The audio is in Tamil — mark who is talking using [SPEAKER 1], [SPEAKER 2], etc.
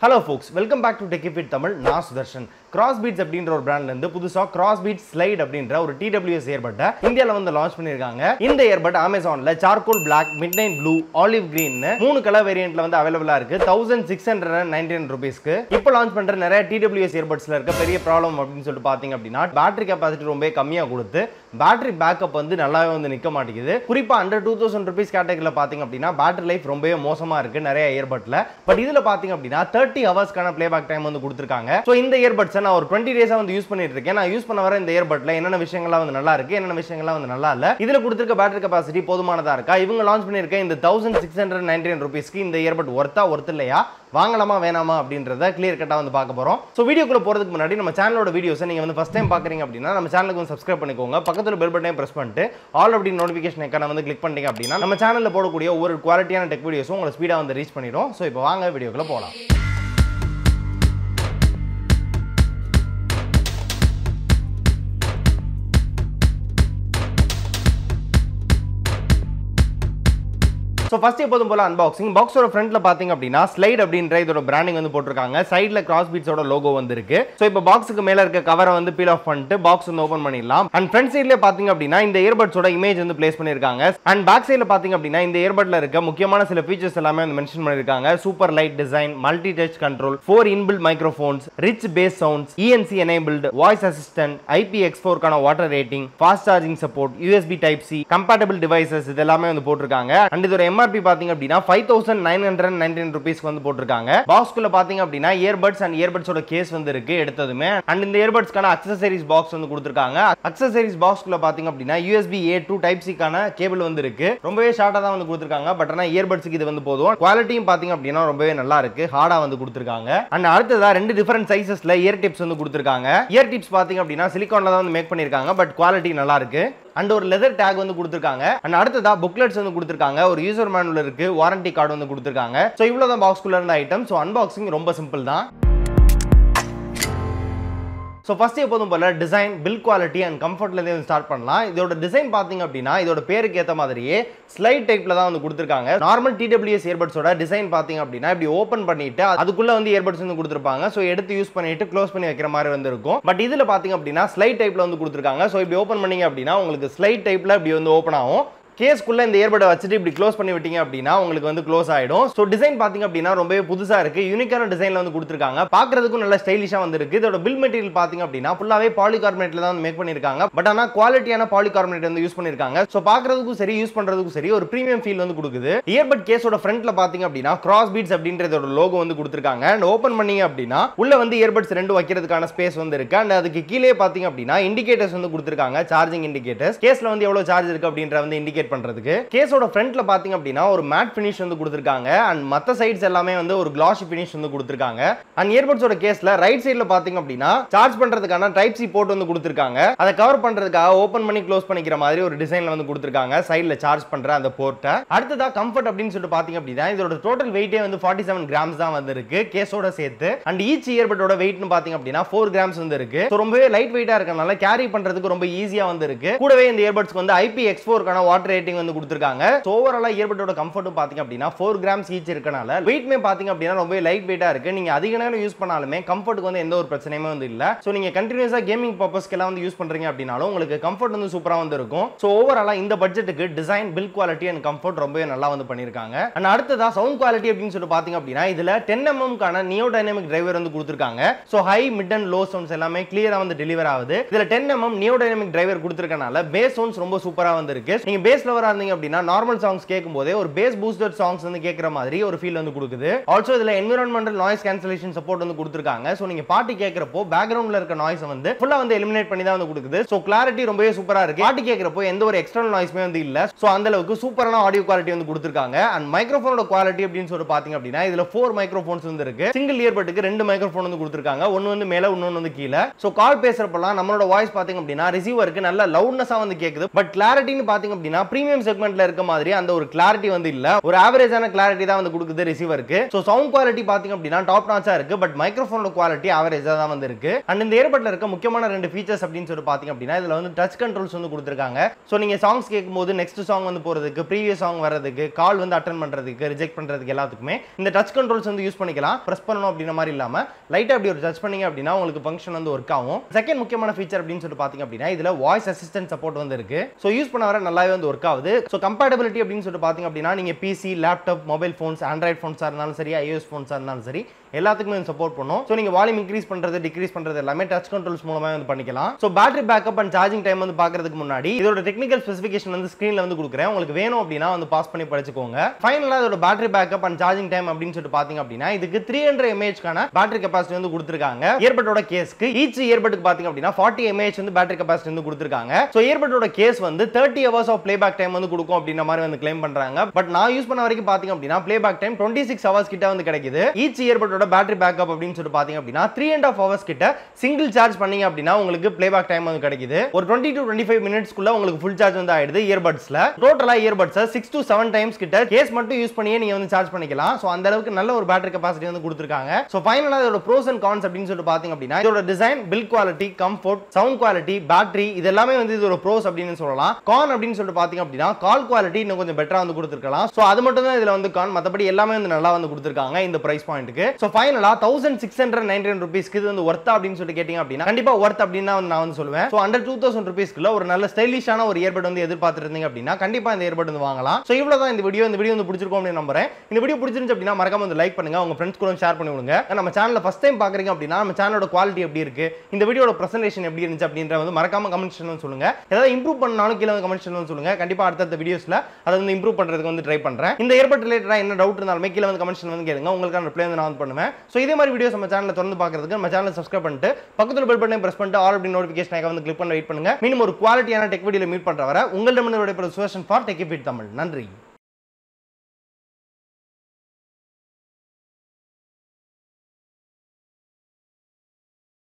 [SPEAKER 1] Hello folks, welcome back to Techie Fit Tamil. நான் சுதர்ஷன். Crossbeats அப்படின்ற ஒரு பிராண்ட்ல இருந்து புதுசா Crossbeats Slide அப்படின்ற ஒரு TWS earbud இந்தியால வந்து லான்ச் பண்ணிருக்காங்க. இந்த earbud Amazonல charcoal black, midnight blue, olive green மூணு கலர் வேரியன்ட்ல வந்து அவேலபிளா இருக்கு. 1699 ரூபீஸ்க்கு. இப்போ லான்ச் பண்ற நிறைய TWS earbudsல இருக்க பெரிய ப்ராப்ளம் அப்படின்னு சொல்லிட்டு பாத்தீங்க அப்படினா பேட்டரி கெபாசிட்டி ரொம்ப கம்மியா கொடுத்து பேட்டரி பேக்கப் வந்து நல்லாவே வந்து நிக்க மாட்டேங்குது. குறிப்பா under 2000 ரூபீஸ் கேட்டகரியில பாத்தீங்க அப்படினா பேட்டரி லைஃப் ரொம்பவே மோசமா இருக்கு நிறைய earbudல. பட் இதுல பாத்தீங்க அப்படினா 30 ஹவர்ஸ்க்கான ப்ளேபேக் டைம் வந்து கொடுத்திருக்காங்க. சோ இந்த earbuds நான் ஒரு 20 டேஸா வந்து யூஸ் பண்ணிட்டு இருக்கேன். நான் யூஸ் பண்ண வர இந்த earbudல என்னென்ன விஷயங்கள்லாம் வந்து நல்லா இருக்கு, என்னென்ன விஷயங்கள்லாம் வந்து நல்லா இல்ல, இதுல கொடுத்திருக்க பேட்டரி கெபாசிட்டி போதுமானதா இருக்கா, இவங்க லான்ச் பண்ணிருக்க இந்த 1699 ரூபீஸ்க்கு இந்த earbud ஒர்த் இல்லையா, வாங்கலாமா வேணாமா அப்படின்றத கிளியர் கட்டா வந்து பார்க்க போறோம். சோ வீடியோக்குள்ள போறதுக்கு முன்னாடி நம்ம சேனலோட வீடியோஸை நீங்க வந்து ஃபர்ஸ்ட் டைம் பாக்குறீங்க அப்படினா நம்ம சேனலுக்கு வந்து சப்ஸ்கிரைப் பண்ணிக்கோங்க. பக்கத்துல பெல் பட்டனை பிரஸ் பண்ணிட்டு ஆல் அப்படி நோட்டிஃபிகேஷன் ஐகானை வந்து கிளிக் பண்ணீங்க அப்படினா நம்ம சேனல்ல போடக்கூடிய ஒவ்வொரு குவாலிட்டியான டெக் வீடியோஸும் உங்களை ஸ்பீடா வந்து ரீச் பண்ணிடும். சோ இப்போ வாங்க வீடியோக்குள்ள போலாம். So first எப்போதும் போல unboxing. பாக்ஸோட ஃப்ரண்ட்ல பாத்தீங்க அப்படினா ஸ்லைட் அப்படின்ற இதோட பிராண்டிங் வந்து போட்டுருக்காங்க. சைடுல Crossbeats ஓட லோகோ வந்து இருக்கு. சோ இப்போ பாக்ஸ்க்கு மேல இருக்க கவரை வந்து பீல் ஆஃப் பண்ணிட்டு பாக்ஸ் வந்து ஓபன் பண்ணிடலாம். அண்ட் ஃப்ரண்ட் சைடுல பாத்தீங்க அப்படினா இந்த இயர்பட்ஸோட இமேஜ் வந்து பிளேஸ் பண்ணிருக்காங்க. அண்ட் பேக் சைடுல பாத்தீங்க அப்படினா இந்த இயர்பட்ல இருக்க முக்கியமான சில ஃபீச்சர்ஸ் எல்லாமே வந்து மென்ஷன் பண்ணிருக்காங்க. Super light design, multi touch control, 4 inbuilt microphones, rich bass sounds, ENC enabled, voice assistant, IPX4 கான water rating, fast charging support, USB type C, compatible devices இதெல்லாமே வந்து போட்டுருக்காங்க. அண்ட் இதோட MRP பாத்தீங்க அப்படினா 5999 ரூபீஸ்க்கு வந்து போட்டுருக்காங்க. பாக்ஸ்க்குள்ள பாத்தீங்க அப்படினா இயர்பட்ஸ் அண்ட் இயர்பட்ஸோட கேஸ் வந்து இருக்கு எடுத்ததுமே. அண்ட் இந்த இயர்பட்ஸ்க்கான அக்சஸரிஸ் பாக்ஸ் வந்து கொடுத்திருக்காங்க. அக்சஸரிஸ் பாக்ஸ்க்குள்ள பாத்தீங்க அப்படினா USB A2 Type C கான கேபிள் வந்து இருக்கு. ரொம்பவே ஷார்ட்டா தான் வந்து கொடுத்திருக்காங்க. பட் ஆனா இயர்பட்ஸ்க்கு இது வந்து போதும். குவாலிட்டியும் பாத்தீங்க அப்படினா ரொம்பவே நல்லா இருக்கு. ஹார்டா வந்து கொடுத்திருக்காங்க. அண்ட் அடுத்ததா ரெண்டு டிஃபரண்ட் சைஸஸ்ல இயர் டிப்ஸ் வந்து கொடுத்திருக்காங்க. இயர் டிப்ஸ் பாத்தீங்க அப்படினா சிலிகான்ல தான் வந்து மேக் பண்ணிருக்காங்க. பட் குவாலிட்டி நல்லா இருக்கு. அண்ட் ஒரு லெதர் டேக் வந்து கொடுத்திருக்காங்க. அண்ட் அடுத்ததா புக்லெட்ஸ் வந்து கொடுத்திருக்காங்க. ஒரு யூசர் மேனுவல் இருக்கு, வாரண்டி கார்டு வந்து கொடுத்திருக்காங்க. சோ இவ்வளவுதான் பாக்ஸ்க்குள்ள இருந்த ஐட்டம். சோ அன்பாக்சிங் ரொம்ப சிம்பிள் தான். So first எப்போதும் போல டிசைன், பில்ட் குவாலிட்டி அண்ட் கம்ஃபர்ட்ல இருந்து ஸ்டார்ட் பண்ணலாம். இதோட டிசைன் பாத்தீங்க அப்படினா இதோட பேருக்கு ஏத்த மாதிரியே ஸ்லைட் டைப்ல தான் வந்து கொடுத்திருக்காங்க. நார்மல் TWS earbudsோட டிசைன் பாத்தீங்க அப்படினா இப்படி ஓபன் பண்ணிட்டு அதுக்குள்ள வந்து earbuds வந்து கொடுத்திருப்பாங்க. சோ எடுத்து யூஸ் பண்ணிட்டு க்ளோஸ் பண்ணி வைக்கிற மாதிரி வந்து இருக்கும். பட் இதுல பாத்தீங்க அப்படினா ஸ்லைட் டைப்ல வந்து கொடுத்திருக்காங்க. சோ இப்படி ஓபன் பண்ணீங்க அப்படினா உங்களுக்கு ஸ்லைட் டைப்ல இப்படி வந்து ஓபன் ஆகும். கேஸ்க்குள்ள இந்த இயர்பட்டை வச்சுட்டு இப்படி க்ளோஸ் பண்ணி விட்டீங்க அப்படினா உங்களுக்கு வந்து க்ளோஸ் ஆயிடும். சோ டிசைன் பாத்தீங்க அப்படினா ரொம்பவே புதுசா இருக்கு. யூனிக்கான டிசைன்ல வந்து கொடுத்திருக்காங்க. பார்க்கிறதுக்கு நல்ல ஸ்டைலிஷா வந்து இருக்கு. இதோட பில் மெட்டீரியல் பாத்தீங்க அப்படினா ஃபுல்லாவே பாலிகார்பனேட்ல தான் மேக் பண்ணிருக்காங்க. பட் ஆனா குவாலிட்டியான பாலிகார்பனேட் வந்து யூஸ் பண்ணிருக்காங்க. சோ பார்க்கிறதுக்கும் சரி யூஸ் பண்றதுக்கும் சரி ஒரு பிரீமியம் ஃபீல் வந்து கொடுக்குது. இயர்பட் கேஸோட ஃப்ரண்ட்ல பாத்தீங்க அப்படினா Crossbeats அப்படின்றதோட லோகோ வந்து கொடுத்திருக்காங்க. அண்ட் ஓபன் பண்ணீங்க அப்படினா உள்ள வந்து இயர்பட்ஸ் ரெண்டு வைக்கிறதுக்கான ஸ்பேஸ் வந்து இருக்கு. அண்ட் அதுக்கு கீழே பாத்தீங்க அப்படினா இண்டிகேட்டர்ஸ் வந்து கொடுத்திருக்காங்க. சார்ஜிங் இண்டிகேட்டர்ஸ், கேஸ்ல வந்து எவ்வளவு சார்ஜ் இருக்கு அப்படின்ற வந்து இண்டிகேட் பண்றதுக்கு. கேஸோட ஃப்ரண்ட்ல பாத்தீங்க அப்படினா ஒரு மேட் ஃபினிஷ் வந்து கொடுத்திருக்காங்க. அண்ட் மத்த சைட்ஸ் எல்லாமே வந்து ஒரு கிளாசி ஃபினிஷ் வந்து கொடுத்திருக்காங்க. அண்ட் இயர்பட்ஸோட கேஸ்ல ரைட் சைடுல பாத்தீங்க அப்படினா சார்ஜ் பண்றதுக்கான டைப் சி போர்ட் வந்து கொடுத்திருக்காங்க. அதை கவர் பண்றதுக்காக ஓபன் பண்ணி க்ளோஸ் பண்ணிக்கிற மாதிரி ஒரு டிசைன்ல வந்து கொடுத்திருக்காங்க. சைடுல சார்ஜ் பண்ற அந்த போர்ட்டை. அடுத்ததா கம்ஃபர்ட் அப்படின்னு சொல்லிட்டு பாத்தீங்க அப்படினா இதோட டோட்டல் வெயிட்டே வந்து 47 கிராம்ஸ் தான் வந்து இருக்கு கேஸோட சேர்த்து. அண்ட் ஈச் இயர்பட்டோட வெயிட்னு பாத்தீங்க அப்படினா 4 கிராம்ஸ் வந்து இருக்கு. சோ ரொம்பவே லைட் வெயிட்டா இருக்கனால கேரி பண்றதுக்கு ரொம்ப ஈஸியா வந்து இருக்கு. கூடவே இந்த இயர்பட்ஸ்க்கு வந்து IPX4 கான வாட்டர் ரேட்டிங் வந்து கொடுத்திருக்காங்க. ஓவராலா இயர்பட்டோட கம்ஃபர்ட்டும் பாத்தீங்க அப்படினா 4 கிராம்ஸ் ஈச் இருக்கனால வெயிட்மே பாத்தீங்க அப்படினா ரொம்ப லைட் வெயிட்டா இருக்கு. நீங்க அதிக நேரம் யூஸ் பண்ணாலுமே கம்ஃபர்ட்க்கு வந்து எந்த ஒரு பிரச்சனையுமே வந்து இல்ல. சோ நீங்க கண்டினியூஸா கேமிங் பர்பஸ்க்கு எல்லாம் வந்து யூஸ் பண்றீங்க அப்படினாலும் உங்களுக்கு கம்ஃபர்ட் வந்து சூப்பரா வந்து இருக்கும். சோ ஓவராலா இந்த பட்ஜெட்டுக்கு design, build quality and comfort ரொம்பவே நல்லா வந்து பண்ணிருக்காங்க. அண்ட் அடுத்ததா சவுண்ட் குவாலிட்டி அப்படின்னு சொல்லிட்டு பாத்தீங்க அப்படினா இதுல 10mm கான நியோ டைனமிக் டிரைவர் வந்து கொடுத்திருக்காங்க. So high, mid and low sounds எல்லாமே கிளியரா வந்து டெலிவர் ஆகுது. இதுல 10mm நியோ டைனமிக் டிரைவர் கொடுத்திருக்கனால பேஸ் சவுண்ட்ஸ் ரொம்ப சூப்பரா வந்து இருக்கு. நீங்க பேஸ் லவரா இருந்தீங்க அப்படினா நார்மல் சாங்ஸ் கேட்கும்போதே ஒரு பேஸ் பூஸ்டட் சாங்ஸ் வந்து கேட்கிற மாதிரி ஒரு ஃபீல் வந்து கொடுக்குது. ஆல்சோ இதுல என்விரான்மெண்டல் நாய்ஸ் கேன்சலேஷன் சப்போர்ட் வந்து கொடுத்திருக்காங்க. சோ நீங்க பாட்டு கேட்கறப்போ பேக்ரவுண்ட்ல இருக்க நாய்ஸ் வந்து ஃபுல்லா வந்து எலிமினேட் பண்ணி தான் வந்து கொடுக்குது. சோ கிளாரிட்டி ரொம்பவே சூப்பரா இருக்கு. பாட்டு கேட்கறப்போ எந்த ஒரு எக்ஸ்டர்னல் நாய்ஸ்மே வந்து இல்ல. சோ அந்த அளவுக்கு சூப்பரான ஆடியோ குவாலிட்டி வந்து கொடுத்திருக்காங்க. அண்ட் மைக்ரோஃபோனோட குவாலிட்டி அப்படின்னு சொல்லிட்டு பாத்தீங்க அப்படினா இதுல 4 மைக்ரோஃபோன்ஸ் வந்து இருக்கு. சிங்கிள் இயர்பட்டுக்கு 2 மைக்ரோஃபோன் வந்து கொடுத்திருக்காங்க. ஒன்னு வந்து மேல, இன்னொன்னு வந்து கீழ. சோ கால் பேசுறப்பலாம் நம்மளோட வாய்ஸ் பாத்தீங்க அப்படினா ரிசீவருக்கு நல்ல லவுட்னஸா வந்து கேக்குது. பட் கிளாரிட்டின்னு பாத்தீங்க அப்படினா பிரீமியம் செக்மெண்ட்ல இருக்க மாதிரி அந்த ஒரு கிளாரிட்டி வந்து இல்ல, ஒரு ஆவரேஜான கிளாரிட்டி தான் வந்து கொடுக்குது ரிசீவருக்கு. சோ சவுண்ட் குவாலிட்டி பாத்தீங்க அப்படின்னா டாப் நாச்சா இருக்கு, பட் மைக்ரோஃபோனோட குவாலிட்டி ஆவரேஜா தான் வந்து இருக்கு. அண்ட் இந்த இயர்பட்ல இருக்க முக்கியமான ரெண்டு ஃபீச்சர்ஸ் அப்படின்னு சொல்லி பாத்தீங்க அப்படின்னா இதுல வந்து டச் கண்ட்ரோல்ஸ் வந்து கொடுத்திருக்காங்க. சோ நீங்க சாங்ஸ் கேட்கும்போது நெக்ஸ்ட் சாங் வந்து போறதுக்கு, ப்ரீவியஸ் சாங் வரதுக்கு, கால் வந்து அட்டெண்ட் பண்றதுக்கு, ரிஜெக்ட் பண்றதுக்கு எல்லாத்துக்குமே இந்த டச் கண்ட்ரோல்ஸ் வந்து யூஸ் பண்ணிக்கலாம். பிரஸ் பண்ணனும் அப்படின மாதிரி இல்லாம லைட்டா அப்படி ஒரு டச் பண்ணீங்க அப்படினா உங்களுக்கு ஃபங்க்ஷன் வந்து வர்க் ஆகும். செகண்ட் முக்கியமான ஃபீச்சர் அப்படின்னு சொல்லி பாத்தீங்க அப்படினா இதுல வாய்ஸ் அசிஸ்டன்ட் சப்போர்ட் வந்து இருக்கு. சோ யூஸ் பண்ண வர நல்லாவே வந்து வர்க் ஆகுது. சோ கம்பேட்டபிலிட்டி அப்படின்னு சொல்லி பாத்தீங்க அப்படினா நீங்க PC, laptop, mobile phones, android ஃபோன்ஸா இருந்தாலும் சரி, iOS ஃபோன்ஸா இருந்தாலும் சரி எல்லாத்துக்குமே சப்போர்ட் பண்ணும். சோ நீங்க வால்யூம் இன்கிரீஸ் பண்றது, டிக்ரீஸ் பண்றது எல்லாமே டச் கண்ட்ரோல்ஸ் மூலமா வந்து பண்ணிக்கலாம். So battery backup and charging time வந்து பார்க்கிறதுக்கு முன்னாடி இதோட டெக்னிக்கல் ஸ்பெசிஃபிகேஷன் வந்து ஸ்கிரீன்ல வந்து கொடுக்குறேன். உங்களுக்கு வேணும் அப்படினா வந்து பாஸ் பண்ணி படிச்சுக்கோங்க. ஃபைனலா இதோட battery backup and charging time அப்படின்னு சொல்லி பாத்தீங்க அப்படினா இதுக்கு 300 mAh கான பேட்டரி கெபாசிட்டி வந்து கொடுத்திருக்காங்க. இயர்பட்டோட கேஸ்க்கு ஈச் இயர்பட்டுக்கு பாத்தீங்க அப்படினா 40 mAh வந்து பேட்டரி கெபாசிட்டி வந்து கொடுத்திருக்காங்க. சோ இயர்பட்டோட கேஸ் வந்து 30 hours ஆஃப் ப்ளேபேக் டைம் வந்து கொடுக்கும் அப்படின மாதிரி வந்து கிளைம் பண்றாங்க. பட் நான் யூஸ் பண்ண வரைக்கும் பாத்தீங்க அப்படினா ப்ளேபேக் டைம் 26 hours கிட்ட வந்து கிடைக்குது. ஈச் இயர்பட்டோட பேட்டரி பேக்கப் அப்படின்னு சொல்லி பாத்தீங்க அப்படினா 3.5 hours கிட்ட சிங்கிள் சார்ஜ் பண்ணீங்க அப்படினா உங்களுக்கு ப்ளேபேக் டைம் வந்து கிடைக்குது. ஒரு 20 to 25 minutes குள்ள உங்களுக்கு ஃபுல் சார்ஜ் வந்து ஆயிடுது இயர்பட்ஸ்ல. டோட்டலா இயர்பட்ஸ் 6 to 7 டைம்ஸ் கிட்ட கேஸ் மட்டும் யூஸ் பண்ணியே நீங்க வந்து சார்ஜ் பண்ணிக்கலாம். சோ அந்த அளவுக்கு நல்ல ஒரு பேட்டரி கெபாசிட்டி வந்து கொடுத்திருக்காங்க. சோ ஃபைனலா இதோட ப்ரோஸ் அண்ட் கான்ஸ் அப்படின்னு சொல்லி பாத்தீங்க அப்படினா இதோட design, build quality, comfort, sound quality, battery இது எல்லாமே வந்து இதோட ப்ரோஸ் அப்படின்னு சொல்லலாம். கான் அப்படின்னு சொல்லி பாத்தீங்க அப்படினா கால் குவாலிட்டி இன்னும் கொஞ்சம் பெட்டரா வந்து கொடுத்திருக்கலாம். சோ அது மட்டும் தான் இதுல வந்து கான், மத்தபடி எல்லாமே வந்து நல்லா வந்து கொடுத்திருக்காங்க இந்த பிரைஸ் பாயிண்ட்க்கு. சோ ஃபைனலா 1699 ரூபீஸ்க்கு இது வந்து வர்த்தா அப்படின்னு சொல்லி கேட்டிங்க அப்படினா கண்டிப்பா வர்த் அப்படினா வந்து நான் வந்து சொல்லுவேன். சோ அண்டர் 2000 ரூபீஸ்க்குள்ள ஒரு நல்ல ஸ்டைலிஷான ஒரு இயர்பட் வந்து எதிர்பார்த்துட்டு இருந்தீங்க அப்படினா கண்டிப்பா இந்த இயர்பட் வந்து வாங்கலாம். சோ இவ்வளவுதான் இந்த வீடியோ வந்து பிடிச்சிருக்கும் அப்படின்னு நம்புறேன். இந்த வீடியோ பிடிச்சிருந்துச்சு அப்படினா மறக்காம வந்து லைக் பண்ணுங்க, உங்க ஃப்ரெண்ட்ஸ் கூட ஷேர் பண்ணி விடுங்க. நம்ம சேனலை ஃபர்ஸ்ட் டைம் பாக்குறீங்க அப்படினா நம்ம சேனலோட குவாலிட்டி எப்படி இருக்கு, இந்த வீடியோட பிரசன்டேஷன் எப்படி இருந்துச்சு அப்படின்றத வந்து மறக்காம கமெண்ட் செக்ஷன்ல சொல்லுங்க. ஏதாவது இம்ப்ரூவ் பண்ணாலும் கீழ கமெண்ட் செக்ஷன்ல சொல்லுங்க. கண்டிப்பா அடுத்த வீடியோஸ்ல அதை வந்து இம்ப்ரூவ் பண்றதுக்கு வந்து ட்ரை பண்றேன். இந்த இயர்பட் ரிலேட்டடா என்ன டவுட் இருந்தாலும் கீழ வந்து கமெண்ட் செக்ஷன்ல வந்து கேளுங்க, உங்களுக்கான ரிப்ளை வந்து நான் வந்து பண்ணுவேன். சோ இதே மாதிரி வீடியோஸ் நம்ம சேனல்ல தொடர்ந்து பார்க்கிறதுக்கு நம்ம சேனலை சப்ஸ்கிரைப் பண்ணிட்டு பக்கத்துல பெல் பட்டனை பிரஸ் பண்ணிட்டு ஆல் அப்படி நோட்டிஃபிகேஷன் ஐகான் வந்து கிளிக் பண்ணி வெயிட் பண்ணுங்க. மீண்டும் ஒரு குவாலிட்டியான டெக் வீடியோல மீட் பண்ற வரை உங்களிடமிருந்து விடைபெறுவது சுதர்ஷன் ஃபார் டெக்கி தமிழ். நன்றி.